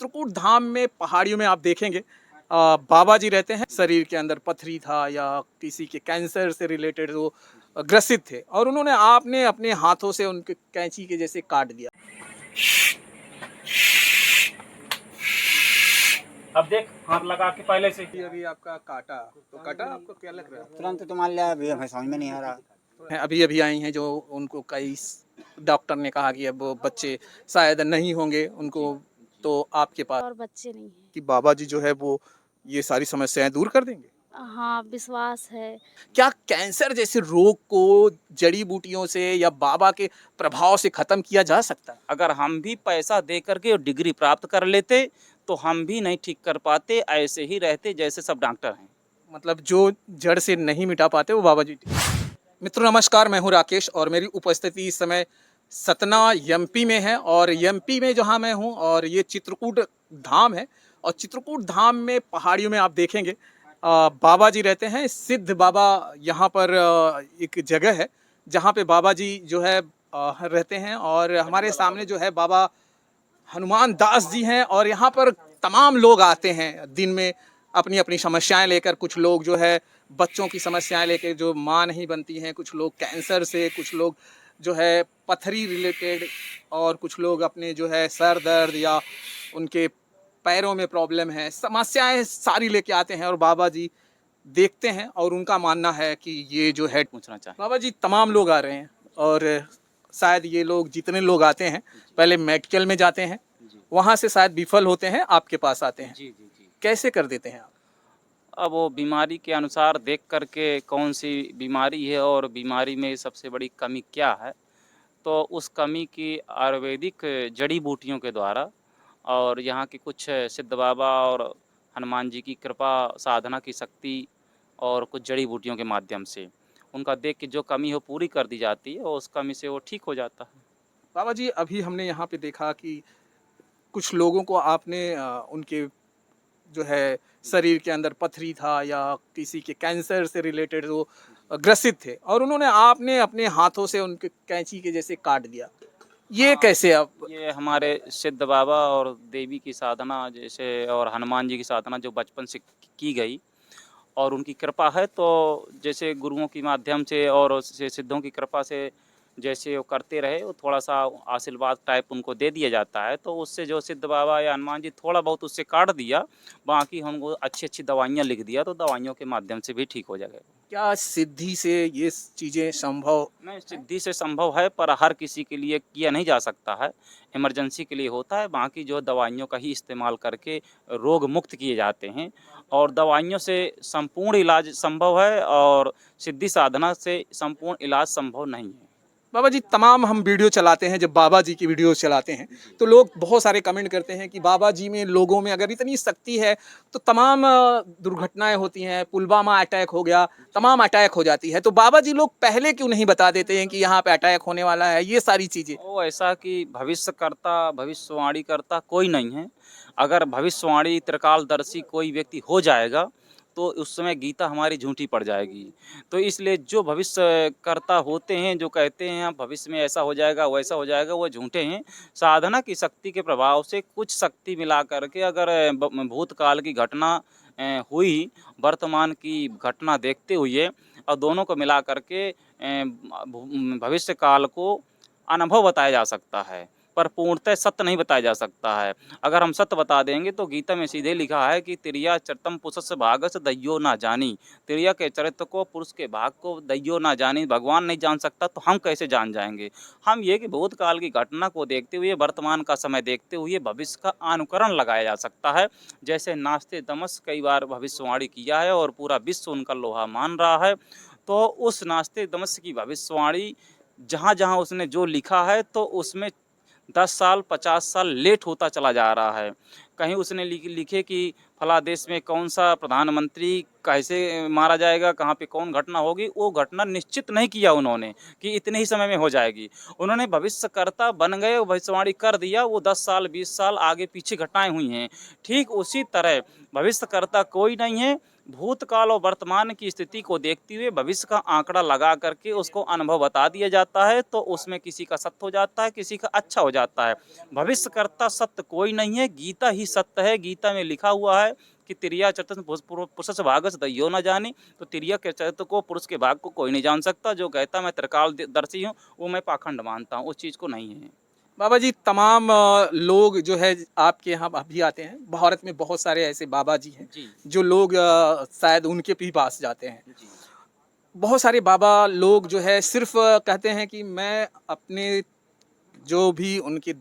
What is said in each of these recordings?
चित्रकूट धाम में पहाड़ियों में आप देखेंगे बाबा जी रहते हैं। शरीर के अंदर पथरी था या किसी के कैंसर से रिलेटेड वो ग्रसित थे और उन्होंने आपने अपने हाथों से उनके कैंची के जैसे काट दिया। अब देख हाथ लगा के पहले से अभी आपका काटा तो काटा आपको क्या लग रहा तुरंत तो मान लिया अभी हमें समझ में नहीं आ रहा। है? अभी अभी आई हैं जो उनको कई डॉक्टर ने कहा कि अब वो बच्चे शायद नहीं होंगे उनको, तो आपके पास और बच्चे नहीं हैं। कि बाबा जी जो है वो ये सारी समस्याएं दूर कर देंगे। हाँ, विश्वास है। क्या कैंसर जैसे रोग को जड़ी बूटियों से या बाबा के प्रभाव से खत्म किया जा सकता है? अगर हम भी पैसा दे करके डिग्री प्राप्त कर लेते तो हम भी नहीं ठीक कर पाते, ऐसे ही रहते जैसे सब डॉक्टर हैं। मतलब जो जड़ से नहीं मिटा पाते वो बाबा जी। मित्रों नमस्कार, मैं हूं राकेश और मेरी उपस्थिति इस समय सतना एमपी में है और एमपी में जहां मैं हूं और ये चित्रकूट धाम है और चित्रकूट धाम में पहाड़ियों में आप देखेंगे बाबा जी रहते हैं। सिद्ध बाबा यहाँ पर एक जगह है जहाँ पे बाबा जी जो है रहते हैं और हमारे सामने जो है बाबा हनुमान दास जी हैं और यहाँ पर तमाम लोग आते हैं दिन में अपनी अपनी समस्याएं लेकर। कुछ लोग जो है बच्चों की समस्याएं लेकर जो मां नहीं बनती हैं, कुछ लोग कैंसर से, कुछ लोग जो है पथरी रिलेटेड और कुछ लोग अपने जो है सर दर्द या उनके पैरों में प्रॉब्लम है, समस्याएं सारी लेके आते हैं और बाबा जी देखते हैं और उनका मानना है कि ये जो है पूछना चाहिए। बाबा जी तमाम लोग आ रहे हैं और शायद ये लोग जितने लोग आते हैं पहले मेडिकल में जाते हैं, वहाँ से शायद विफल होते हैं, आपके पास आते हैं। जी जी जी। कैसे कर देते हैं आप? अब वो बीमारी के अनुसार देख करके कौन सी बीमारी है और बीमारी में सबसे बड़ी कमी क्या है, तो उस कमी की आयुर्वेदिक जड़ी बूटियों के द्वारा और यहाँ की कुछ सिद्ध बाबा और हनुमान जी की कृपा, साधना की शक्ति और कुछ जड़ी बूटियों के माध्यम से उनका देख के जो कमी हो पूरी कर दी जाती है और उस कमी से वो ठीक हो जाता है। बाबा जी अभी हमने यहाँ पे देखा कि कुछ लोगों को आपने उनके जो है शरीर के अंदर पथरी था या किसी के कैंसर से रिलेटेड वो ग्रसित थे और उन्होंने आपने अपने हाथों से उनके कैंची के जैसे काट दिया। ये कैसे आप? ये हमारे सिद्ध बाबा और देवी की साधना जैसे और हनुमान जी की साधना जो बचपन से की गई और उनकी कृपा है, तो जैसे गुरुओं के माध्यम से और सिद्धों की कृपा से जैसे वो करते रहे, वो थोड़ा सा आशीर्वाद टाइप उनको दे दिया जाता है, तो उससे जो सिद्ध बाबा या हनुमान जी थोड़ा बहुत उससे काट दिया, बाकी हमको अच्छी अच्छी दवाइयाँ लिख दिया, तो दवाइयों के माध्यम से भी ठीक हो जाएगा। क्या सिद्धि से ये चीज़ें संभव? नहीं, सिद्धि से संभव है पर हर किसी के लिए किया नहीं जा सकता है, इमरजेंसी के लिए होता है, बाकी जो दवाइयों का ही इस्तेमाल करके रोग मुक्त किए जाते हैं और दवाइयों से संपूर्ण इलाज संभव है और सिद्धि साधना से संपूर्ण इलाज संभव नहीं है। बाबा जी तमाम हम वीडियो चलाते हैं, जब बाबा जी की वीडियो चलाते हैं तो लोग बहुत सारे कमेंट करते हैं कि बाबा जी में, लोगों में अगर इतनी शक्ति है तो तमाम दुर्घटनाएं होती हैं, पुलवामा अटैक हो गया, तमाम अटैक हो जाती है, तो बाबा जी लोग पहले क्यों नहीं बता देते हैं कि यहाँ पे अटैक होने वाला है, ये सारी चीज़ें? वो ऐसा कि भविष्यकर्ता, भविष्यवाणी करता कोई नहीं है। अगर भविष्यवाणी त्रिकालदर्शी कोई व्यक्ति हो जाएगा तो उस समय गीता हमारी झूठी पड़ जाएगी। तो इसलिए जो भविष्यकर्ता होते हैं, जो कहते हैं हाँ भविष्य में ऐसा हो जाएगा, वैसा हो जाएगा, वो झूठे हैं। साधना की शक्ति के प्रभाव से कुछ शक्ति मिला करके अगर भूतकाल की घटना हुई, वर्तमान की घटना देखते हुए और दोनों को मिला करके भविष्य काल को अनुभव बताया जा सकता है, पर पूर्णतः सत्य नहीं बताया जा सकता है। अगर हम सत्य बता देंगे तो गीता में सीधे लिखा है कि तिरिया चरितम पुरुष भागस दैयो ना जानी। तिरिया के चरित्र को, पुरुष के भाग को दैयो ना जानी, भगवान नहीं जान सकता तो हम कैसे जान जाएंगे। हम ये कि भूतकाल की घटना को देखते हुए, वर्तमान का समय देखते हुए भविष्य का अनुकरण लगाया जा सकता है। जैसे नास्ते दमस कई बार भविष्यवाणी किया है और पूरा विश्व उनका लोहा मान रहा है, तो उस नास्ते दमस की भविष्यवाणी जहाँ जहाँ उसने जो लिखा है तो उसमें 10 साल 50 साल लेट होता चला जा रहा है। कहीं उसने लिखे कि फला देश में कौन सा प्रधानमंत्री कैसे मारा जाएगा, कहाँ पे कौन घटना होगी, वो घटना निश्चित नहीं किया उन्होंने कि इतने ही समय में हो जाएगी। उन्होंने भविष्यकर्ता बन गए, भविष्यवाणी कर दिया, वो 10 साल 20 साल आगे पीछे घटनाएं हुई हैं। ठीक उसी तरह भविष्यकर्ता कोई नहीं है, भूतकाल और वर्तमान की स्थिति को देखते हुए भविष्य का आंकड़ा लगा करके उसको अनुभव बता दिया जाता है, तो उसमें किसी का सत्य हो जाता है, किसी का अच्छा हो जाता है। भविष्य करता सत्य कोई नहीं है, गीता ही सत्य है। गीता में लिखा हुआ है कि तिरिया चतुर्थ पुरुष भागस दइयो न जाने, तो तिरिया के चरित्र को, पुरुष के भाग को कोई नहीं जान सकता। जो कहता मैं त्रिकाल दर्शी हूँ, वो मैं पाखंड मानता हूँ, उस चीज़ को नहीं है। बाबा जी, तमाम लोग जो है आपके यहाँ अभी आते हैं। भारत में बहुत सारे ऐसे बाबा जी हैं जी जो लोग शायद उनके भी पास जाते हैं। जी बहुत सारे बाबा लोग जो है सिर्फ कहते हैं कि मैं अपने जो भी उनकी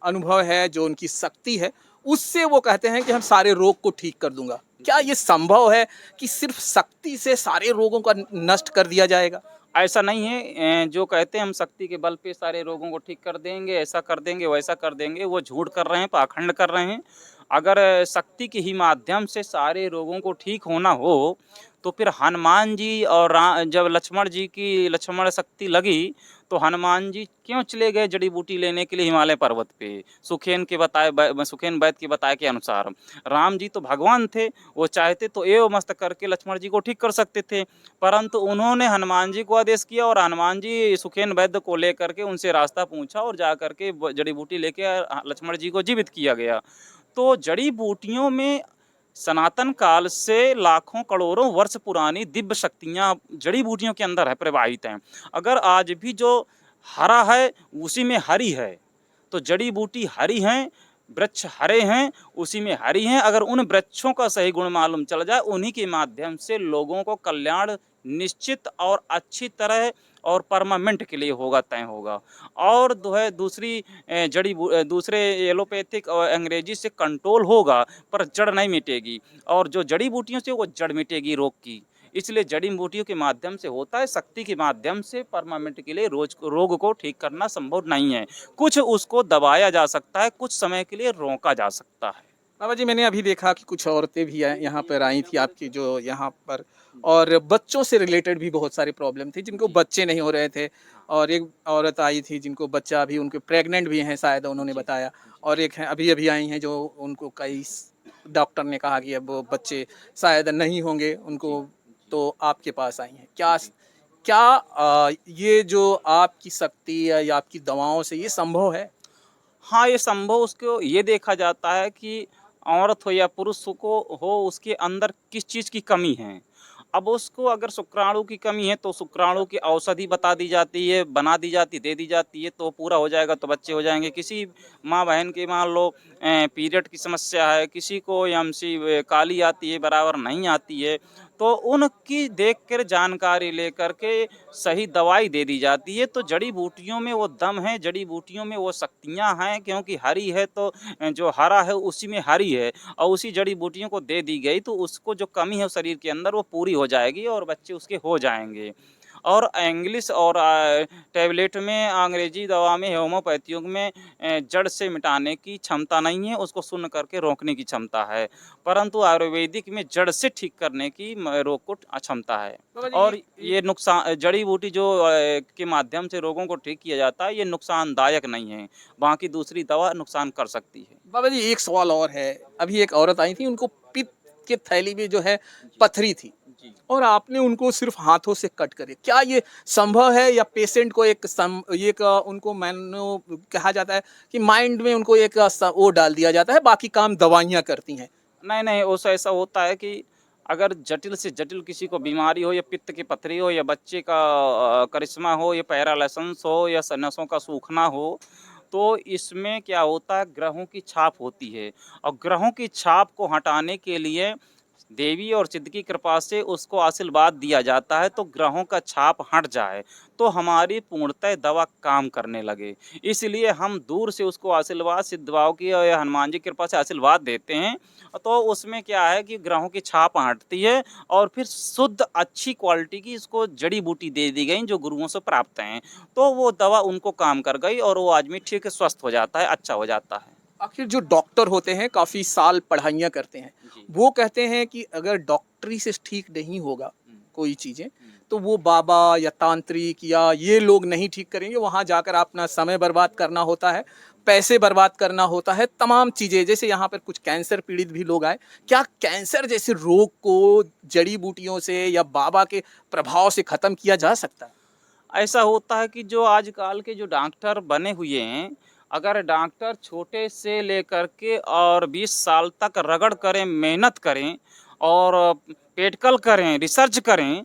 अनुभव है, जो उनकी शक्ति है, उससे वो कहते हैं कि हम सारे रोग को ठीक कर दूंगा। क्या ये संभव है कि सिर्फ शक्ति से सारे रोगों का नष्ट कर दिया जाएगा? ऐसा नहीं है। जो कहते हैं हम शक्ति के बल पे सारे रोगों को ठीक कर देंगे, ऐसा कर देंगे, वैसा कर देंगे, वो झूठ कर रहे हैं, पाखंड कर रहे हैं। अगर शक्ति के ही माध्यम से सारे रोगों को ठीक होना हो, तो फिर हनुमान जी और जब लक्ष्मण जी की लक्ष्मण शक्ति लगी, तो हनुमान जी क्यों चले गए जड़ी बूटी लेने के लिए हिमालय पर्वत पे? सुखेन वैद्य के बताए के अनुसार। राम जी तो भगवान थे, वो चाहते तो एव मस्त करके लक्ष्मण जी को ठीक कर सकते थे, परंतु उन्होंने हनुमान जी को आदेश किया और हनुमान जी सुखेन वैद्य को लेकर के उनसे रास्ता पूछा और जा करके जड़ी बूटी लेके लक्ष्मण जी को जीवित किया गया। तो जड़ी बूटियों में सनातन काल से लाखों करोड़ों वर्ष पुरानी दिव्य शक्तियाँ जड़ी बूटियों के अंदर है, प्रवाहित हैं। अगर आज भी जो हरा है उसी में हरी है, तो जड़ी बूटी हरी हैं, वृक्ष हरे हैं, उसी में हरी हैं। अगर उन वृक्षों का सही गुण मालूम चल जाए, उन्हीं के माध्यम से लोगों को कल्याण निश्चित और अच्छी तरह और परमानेंट के लिए होगा, तय होगा। और जो है दूसरी दूसरे एलोपैथिक और अंग्रेजी से कंट्रोल होगा, पर जड़ नहीं मिटेगी। और जो जड़ी बूटियों से वो जड़ मिटेगी रोग की। इसलिए जड़ी बूटियों के माध्यम से होता है, शक्ति के माध्यम से परमानेंट के लिए रोग को ठीक करना संभव नहीं है। कुछ उसको दबाया जा सकता है, कुछ समय के लिए रोका जा सकता है। बाबा जी, मैंने अभी देखा कि कुछ औरतें भी यहाँ पर आई थी आपकी जो यहाँ पर, और बच्चों से रिलेटेड भी बहुत सारी प्रॉब्लम थी, जिनको जी। बच्चे नहीं हो रहे थे। और एक औरत आई थी जिनको बच्चा अभी, उनके प्रेग्नेंट भी हैं शायद, उन्होंने जी बताया। जी और एक है अभी अभी आई हैं जो उनको कई डॉक्टर ने कहा कि अब वो बच्चे शायद नहीं होंगे उनको, जी तो आपके पास आई हैं। क्या जी। क्या ये जो आपकी शक्ति या आपकी दवाओं से ये संभव है? हाँ, ये संभव उसको ये देखा जाता है कि औरत हो या पुरुष को हो, उसके अंदर किस चीज़ की कमी है। अब उसको अगर शुक्राणु की कमी है, तो शुक्राणु की औषधि बता दी जाती है, बना दी जाती, दे दी जाती है, तो पूरा हो जाएगा, तो बच्चे हो जाएँगे। किसी माँ-बहन की मान लो पीरियड की समस्या है, किसी को एमसी काली आती है, बराबर नहीं आती है, तो उनकी देख कर जानकारी लेकर के सही दवाई दे दी जाती है। तो जड़ी बूटियों में वो दम है, जड़ी बूटियों में वो शक्तियाँ हैं, क्योंकि हरी है तो जो हरा है उसी में हरी है, और उसी जड़ी बूटियों को दे दी गई, तो उसको जो कमी है शरीर के अंदर वो पूरी हो जाएगी और बच्चे उसके हो जाएँगे। और इंग्लिश और टैबलेट में, अंग्रेजी दवा में, होम्योपैथियों में जड़ से मिटाने की क्षमता नहीं है, उसको शून्य करके रोकने की क्षमता है। परंतु आयुर्वेदिक में जड़ से ठीक करने की रोग को क्षमता है। बाबा जी, और ये नुकसान जड़ी बूटी जो के माध्यम से रोगों को ठीक किया जाता है, ये नुकसानदायक नहीं है। बाकी दूसरी दवा नुकसान कर सकती है। बाबा जी, एक सवाल और है। अभी एक औरत आई थी, उनको पित्त के थैली में जो है पथरी थी, जी। और आपने उनको सिर्फ हाथों से कट करे। क्या ये संभव है, या पेशेंट को एक उनको मैनो कहा जाता है कि माइंड में उनको एक वो डाल दिया जाता है, बाकी काम दवाइयाँ करती हैं? नहीं, नहीं, उस ऐसा होता है कि अगर जटिल से जटिल किसी को बीमारी हो, या पित्त की पथरी हो, या बच्चे का करिश्मा हो, या पैरालिसिस हो, या नसों का सूखना हो, तो इसमें क्या होता है, ग्रहों की छाप होती है। और ग्रहों की छाप को हटाने के लिए देवी और सिद्ध की कृपा से उसको आशीर्वाद दिया जाता है, तो ग्रहों का छाप हट जाए, तो हमारी पूर्णतः दवा काम करने लगे। इसलिए हम दूर से उसको आशीर्वाद सिद्ध बाबा की और हनुमान जी की कृपा से आशीर्वाद देते हैं, तो उसमें क्या है कि ग्रहों की छाप हटती है, और फिर शुद्ध अच्छी क्वालिटी की इसको जड़ी बूटी दे दी गई जो गुरुओं से प्राप्त हैं, तो वो दवा उनको काम कर गई और वो आदमी ठीक स्वस्थ हो जाता है, अच्छा हो जाता है। आखिर जो डॉक्टर होते हैं, काफ़ी साल पढ़ाइयाँ करते हैं, जी। वो कहते हैं कि अगर डॉक्टरी से ठीक नहीं होगा हुँ, कोई चीज़ें, हुँ। तो वो बाबा या तांत्रिक या ये लोग नहीं ठीक करेंगे। वहाँ जाकर अपना समय बर्बाद करना होता है, पैसे बर्बाद करना होता है, तमाम चीज़ें। जैसे यहाँ पर कुछ कैंसर पीड़ित भी लोग आए, क्या कैंसर जैसे रोग को जड़ी बूटियों से या बाबा के प्रभाव से ख़त्म किया जा सकता है? ऐसा होता है कि जो आजकल के जो डॉक्टर बने हुए हैं, अगर डॉक्टर छोटे से लेकर के और 20 साल तक रगड़ करें, मेहनत करें और पेटकल करें, रिसर्च करें,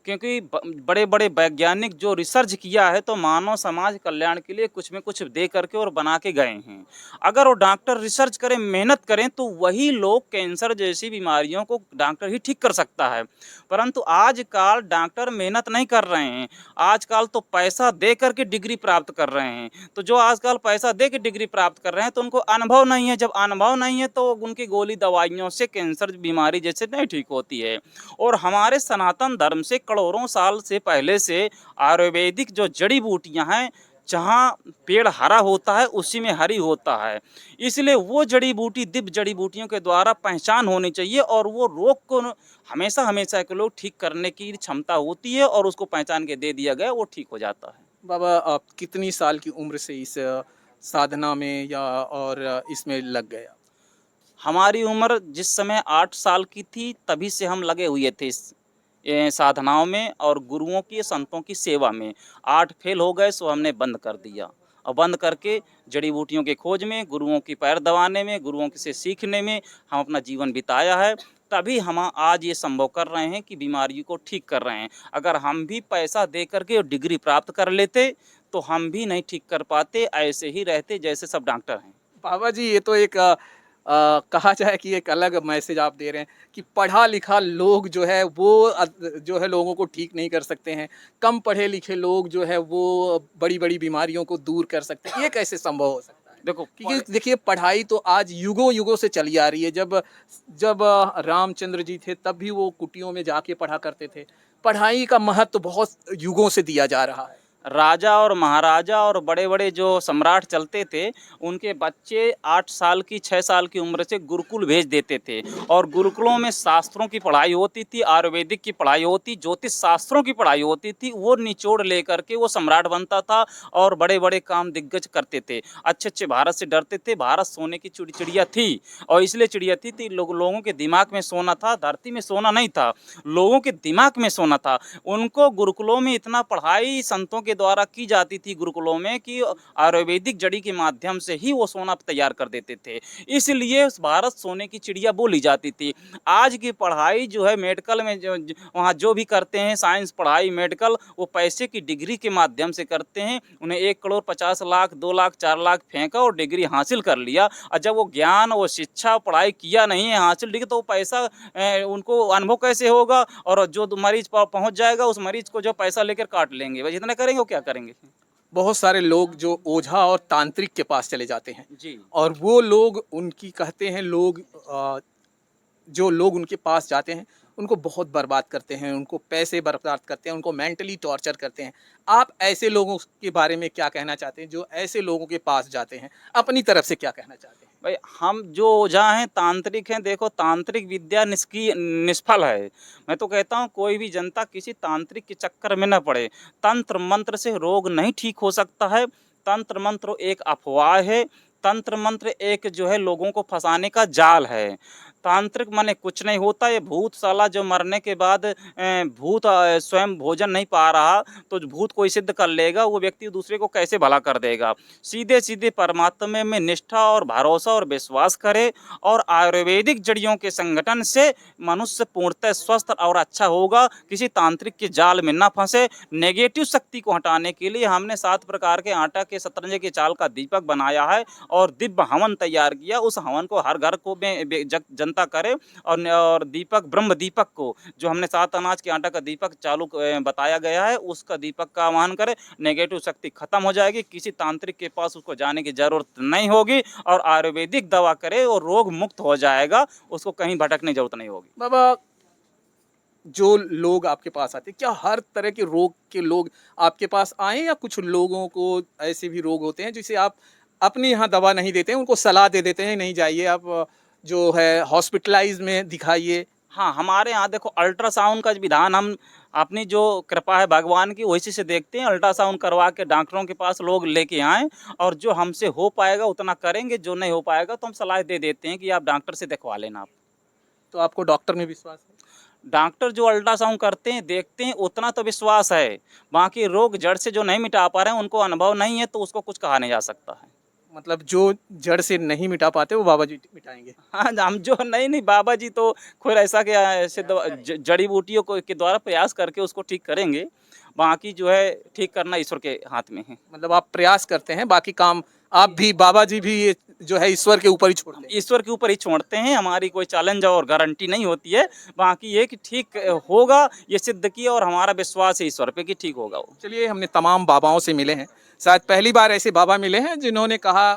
क्योंकि बड़े-बड़े वैज्ञानिक जो रिसर्च किया है तो मानव समाज कल्याण के लिए कुछ में कुछ दे करके और बना के गए हैं। अगर वो डॉक्टर रिसर्च करें, मेहनत करें तो वही लोग कैंसर जैसी बीमारियों को डॉक्टर ही ठीक कर सकता है। परंतु आजकल डॉक्टर मेहनत नहीं कर रहे हैं, आजकल तो पैसा दे कर के डिग्री प्राप्त कर रहे हैं। तो जो आजकल पैसा दे के डिग्री प्राप्त कर रहे हैं तो उनको अनुभव नहीं है, जब अनुभव नहीं है तो उनकी गोली दवाइयों से कैंसर बीमारी जैसे नहीं ठीक होती है। और हमारे सनातन धर्म से करोड़ों साल से पहले से आयुर्वेदिक जो जड़ी बूटियां हैं, जहाँ पेड़ हरा होता है उसी में हरी होता है, इसलिए वो जड़ी बूटी दिव्य जड़ी बूटियों के द्वारा पहचान होनी चाहिए और वो रोग को हमेशा हमेशा के लोग ठीक करने की क्षमता होती है और उसको पहचान के दे दिया गया वो ठीक हो जाता है। बाबा आप कितनी साल की उम्र से इस साधना में या और इसमें लग गए आप? हमारी उम्र जिस समय 8 साल की थी तभी से हम लगे हुए थे इस साधनाओं में और गुरुओं की संतों की सेवा में। 8 फेल हो गए सो हमने बंद कर दिया और बंद करके जड़ी बूटियों की खोज में, गुरुओं की पैर दबाने में, गुरुओं से सीखने में हम अपना जीवन बिताया है। तभी हम आज ये संभव कर रहे हैं कि बीमारी को ठीक कर रहे हैं। अगर हम भी पैसा दे करके और डिग्री प्राप्त कर लेते तो हम भी नहीं ठीक कर पाते, ऐसे ही रहते जैसे सब डॉक्टर हैं। बाबा जी ये तो एक कहा जाए कि एक अलग मैसेज आप दे रहे हैं कि पढ़ा लिखा लोग जो है वो जो है लोगों को ठीक नहीं कर सकते हैं, कम पढ़े लिखे लोग जो है वो बड़ी बड़ी बीमारियों को दूर कर सकते हैं। ये कैसे संभव हो सकता है? देखो क्योंकि देखिए पढ़ाई तो आज युगों युगों से चली आ रही है। जब जब रामचंद्र जी थे तब भी वो कुटियों में जाके पढ़ा करते थे। पढ़ाई का महत्व बहुत युगों से दिया जा रहा है। राजा और महाराजा और बड़े-बड़े जो सम्राट चलते थे, उनके बच्चे 8 साल की 6 साल की उम्र से गुरुकुल भेज देते थे और गुरुकुलों में शास्त्रों की पढ़ाई होती थी, आयुर्वेदिक की पढ़ाई होती, ज्योतिष शास्त्रों की पढ़ाई होती थी। वो निचोड़ लेकर के वो सम्राट बनता था और बड़े-बड़े काम दिग्गज करते थे। अच्छे-अच्छे भारत से डरते थे, भारत सोने की चिड़िया थी और इसलिए चिड़िया थी लोगों के दिमाग में सोना था, धरती में सोना नहीं था, लोगों के दिमाग में सोना था। उनको गुरुकुलों में इतना पढ़ाई संतों के द्वारा की जाती थी गुरुकुलों में कि आयुर्वेदिक जड़ी के माध्यम से ही वो सोना तैयार कर देते थे, इसलिए भारत सोने की चिड़िया बोली जाती थी। आज की पढ़ाई जो है मेडिकल में वहाँ जो भी करते हैं साइंस पढ़ाई मेडिकल वो पैसे की डिग्री के माध्यम से करते हैं। उन्हें 1 करोड़ 50 लाख 2 लाख 4 लाख फेंका और डिग्री हासिल कर लिया और जब वो ज्ञान वो शिक्षा पढ़ाई किया नहीं है हासिल डिग्री तो पैसा उनको अनुभव कैसे होगा और जो मरीज पहुंच जाएगा उस मरीज को जो पैसा लेकर काट लेंगे, भाई जितना करेंगे वो क्या करेंगे। बहुत सारे लोग जो ओझा और तांत्रिक के पास चले जाते हैं जी और वो लोग उनकी कहते हैं लोग जो लोग उनके पास जाते हैं उनको बहुत बर्बाद करते हैं, उनको पैसे बर्बाद करते हैं, उनको मेंटली टॉर्चर करते हैं। आप ऐसे लोगों के बारे में क्या कहना चाहते हैं जो ऐसे लोगों के पास जाते हैं? अपनी तरफ से क्या कहना चाहते हैं? भाई हम जो ओझा हैं तांत्रिक हैं, देखो तांत्रिक विद्या निष्फल है। मैं तो कहता हूँ कोई भी जनता किसी तांत्रिक के चक्कर में न पड़े। तंत्र मंत्र से रोग नहीं ठीक हो सकता है, तंत्र मंत्र एक अफवाह है, तंत्र मंत्र एक जो है लोगों को फंसाने का जाल है। तांत्रिक माने कुछ नहीं होता, ये भूत साला जो मरने के बाद भूत स्वयं भोजन नहीं पा रहा तो भूत कोई सिद्ध कर लेगा, वो व्यक्ति दूसरे को कैसे भला कर देगा। सीधे सीधे परमात्मा में निष्ठा और भरोसा और विश्वास करे और आयुर्वेदिक जड़ियों के संगठन से मनुष्य पूर्णतः स्वस्थ और अच्छा होगा, किसी तांत्रिक के जाल में ना फंसे। नेगेटिव शक्ति को हटाने के लिए हमने 7 प्रकार के आटा के शतरंज के चाल का दीपक बनाया है और दिव्य हवन तैयार किया। उस हवन को हर घर को में जनता करे और दीपक ब्रह्म दीपक को जो हमने 7 अनाज के आटा का दीपक चालू बताया गया है उसका दीपक का आह्वान करे। नेगेटिव शक्ति खत्म हो जाएगी, किसी तांत्रिक के पास उसको जाने की जरूरत नहीं होगी और आयुर्वेदिक दवा करे और रोग मुक्त हो जाएगा, उसको कहीं भटकने की जरूरत नहीं होगी। बाबा जो लोग आपके पास आते हैं क्या हर तरह के रोग के लोग आपके पास आए या कुछ लोगों को ऐसे भी रोग होते हैं जिसे आप अपने यहाँ दवा नहीं देते हैं, उनको सलाह दे देते हैं नहीं जाइए आप जो है हॉस्पिटलाइज में दिखाइए? हाँ, हमारे यहाँ देखो अल्ट्रासाउंड का विधान हम अपनी जो कृपा है भगवान की वैसे से देखते हैं। अल्ट्रासाउंड करवा के डॉक्टरों के पास लोग लेके आएँ और जो हमसे हो पाएगा उतना करेंगे, जो नहीं हो पाएगा तो हम सलाह दे देते हैं कि आप डॉक्टर से दिखवा लेना आप। तो आपको डॉक्टर में विश्वास है? डॉक्टर जो अल्ट्रासाउंड करते हैं, देखते हैं उतना तो विश्वास है। बाकी रोग जड़ से जो नहीं मिटा पा रहे हैं उनको अनुभव नहीं है तो उसको कुछ कहा नहीं जा सकता है। मतलब जो जड़ से नहीं मिटा पाते वो बाबा जी मिटाएंगे। हाँ, हम जो नहीं बाबा जी तो खुद ऐसा कि ऐसे जड़ी बूटियों को के द्वारा प्रयास करके उसको ठीक करेंगे। बाकी जो है ठीक करना ईश्वर के हाथ में है। मतलब आप प्रयास करते हैं, बाकी काम आप भी, बाबा जी भी ये जो है ईश्वर के ऊपर ही छोड़ते हैं। ईश्वर के ऊपर ही छोड़ते हैं, हमारी कोई चैलेंज और गारंटी नहीं होती है। बाकी ये कि ठीक होगा, ये सिद्ध किया और हमारा विश्वास है ईश्वर पे कि ठीक होगा वो। चलिए, हमने तमाम बाबाओं से मिले हैं, शायद पहली बार ऐसे बाबा मिले हैं जिन्होंने कहा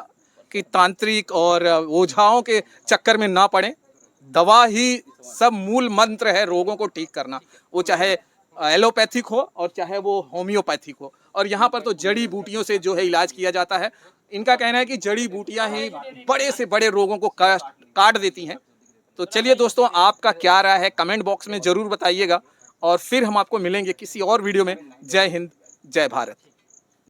कि तांत्रिक और ओझाओं के चक्कर में ना पड़े, दवा ही सब मूल मंत्र है रोगों को ठीक करना, वो चाहे एलोपैथिक हो और चाहे वो होम्योपैथिक हो। और यहाँ पर तो जड़ी बूटियों से जो है इलाज किया जाता है। इनका कहना है कि जड़ी बूटियाँ ही बड़े से बड़े रोगों को काट देती हैं। तो चलिए दोस्तों, आपका क्या राय है कमेंट बॉक्स में ज़रूर बताइएगा और फिर हम आपको मिलेंगे किसी और वीडियो में। जय हिंद, जय भारत।